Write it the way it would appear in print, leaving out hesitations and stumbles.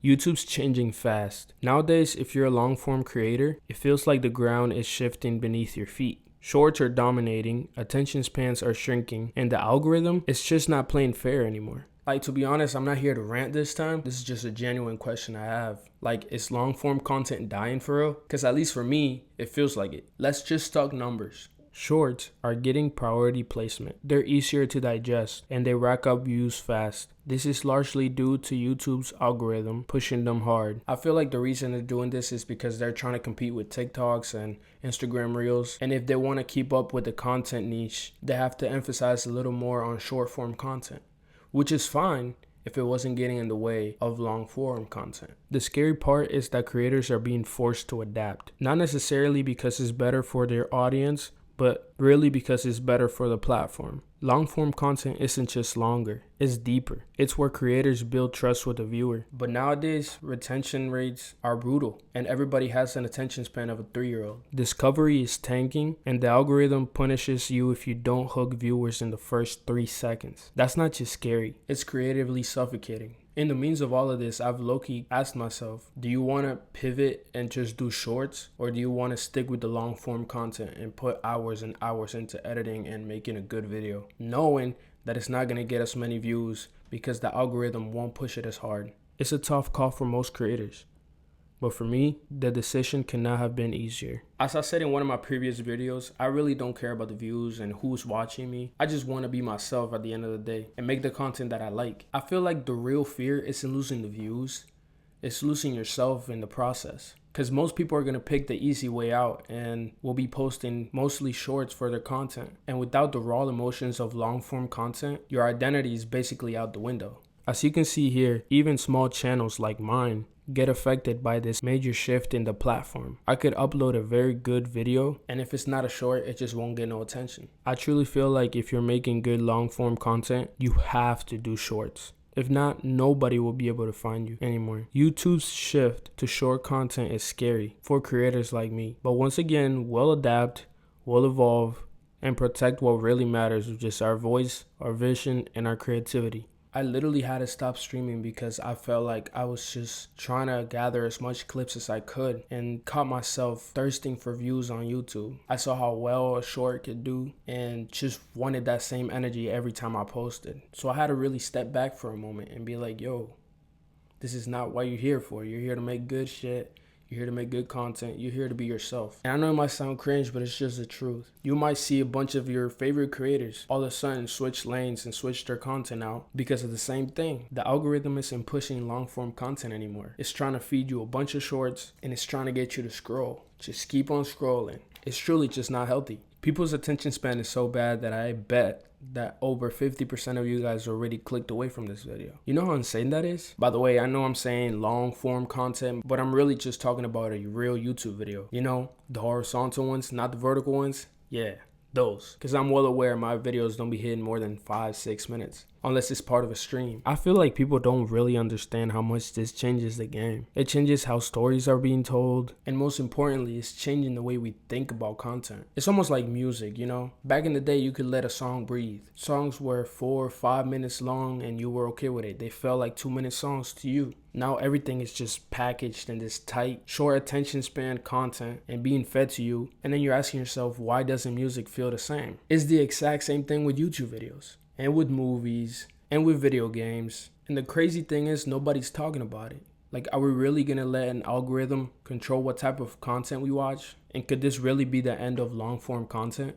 YouTube's changing fast. Nowadays, if you're a long form creator, it feels like the ground is shifting beneath your feet. Shorts are dominating, attention spans are shrinking, and the algorithm is just not playing fair anymore. Like, to be honest, I'm not here to rant this time. This is just a genuine question I have. Like, is long form content dying for real? Because at least for me, it feels like it. Let's just talk numbers. Shorts are getting priority placement. They're easier to digest and they rack up views fast. This is largely due to YouTube's algorithm pushing them hard. I feel like the reason they're doing this is because they're trying to compete with TikToks and Instagram Reels. And if they want to keep up with the content niche, they have to emphasize a little more on short form content, which is fine if it wasn't getting in the way of long form content. The scary part is that creators are being forced to adapt, not necessarily because it's better for their audience, but really because it's better for the platform. Long form content isn't just longer, it's deeper. It's where creators build trust with the viewer. But nowadays, retention rates are brutal and everybody has an attention span of a 3-year-old. Discovery is tanking and the algorithm punishes you if you don't hook viewers in the first 3 seconds. That's not just scary, it's creatively suffocating. In the means of all of this, I've low-key asked myself, do you want to pivot and just do shorts? Or do you want to stick with the long-form content and put hours and hours into editing and making a good video, knowing that it's not going to get as many views because the algorithm won't push it as hard? It's a tough call for most creators. But for me, the decision could not have been easier. As I said in one of my previous videos, I really don't care about the views and who's watching me. I just want to be myself at the end of the day and make the content that I like. I feel like the real fear isn't losing the views. It's losing yourself in the process. Because most people are going to pick the easy way out and will be posting mostly shorts for their content. And without the raw emotions of long form content, your identity is basically out the window. As you can see here, even small channels like mine get affected by this major shift in the platform. I could upload a very good video, and if it's not a short, it just won't get no attention. I truly feel like if you're making good long form content, you have to do shorts. If not, nobody will be able to find you anymore. YouTube's shift to short content is scary for creators like me. But once again, we'll adapt, we'll evolve, and protect what really matters, which is our voice, our vision, and our creativity. I literally had to stop streaming because I felt like I was just trying to gather as much clips as I could and caught myself thirsting for views on YouTube. I saw how well a short could do and just wanted that same energy every time I posted. So I had to really step back for a moment and be like, yo, this is not what you're here for. You're here to make good shit. You're here to make good content. You're here to be yourself. And I know it might sound cringe, but it's just the truth. You might see a bunch of your favorite creators all of a sudden switch lanes and switch their content out because of the same thing. The algorithm isn't pushing long form content anymore. It's trying to feed you a bunch of shorts and it's trying to get you to scroll. Just keep on scrolling. It's truly just not healthy. People's attention span is so bad that I bet that over 50% of you guys already clicked away from this video. You know how insane that is? By the way, I know I'm saying long form content, but I'm really just talking about a real YouTube video. You know, the horizontal ones, not the vertical ones. Yeah, those. Because I'm well aware my videos don't be hitting more than 5-6 minutes. Unless it's part of a stream. I feel like people don't really understand how much this changes the game. It changes how stories are being told, and most importantly, it's changing the way we think about content. It's almost like music, you know? Back in the day, you could let a song breathe. Songs were 4 or 5 minutes long and you were okay with it. They felt like 2-minute songs to you. Now everything is just packaged in this tight, short attention span content and being fed to you, and then you're asking yourself, why doesn't music feel the same? It's the exact same thing with YouTube videos. And with movies, and with video games. And the crazy thing is, nobody's talking about it. Like, are we really gonna let an algorithm control what type of content we watch? And could this really be the end of long form content?